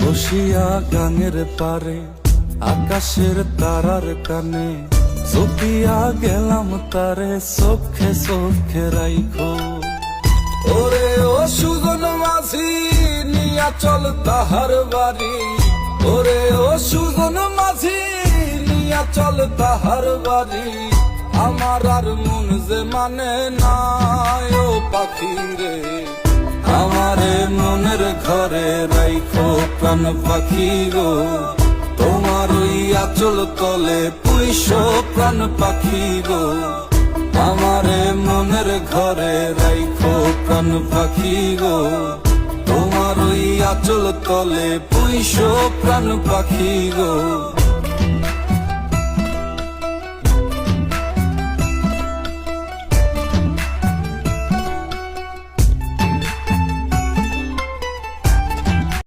বসিয়া গাঙের পারে আকাশের তারার কানে চপিয়া গেলাম তারে চোখে চোখে রাইখো। ওরে ও সুজন মাঝি নিয়া চল তাহার বাড়ি, ওরে ও সুজন মাঝি নিয়া চল তাহার বাড়ি। আমার আর মন যে মানে না ও পাখি রে, আমারে মনের ঘরে রাইখো প্রাণ পাখি গো। তোমার ওই আঁচল তলে পুইশো প্রাণ পাখি গো, আমারে মনের ঘরে রাইখো প্রাণ পাখি গো। তোমার ওই আঁচল তলে পুইশো প্রাণ পাখি গো।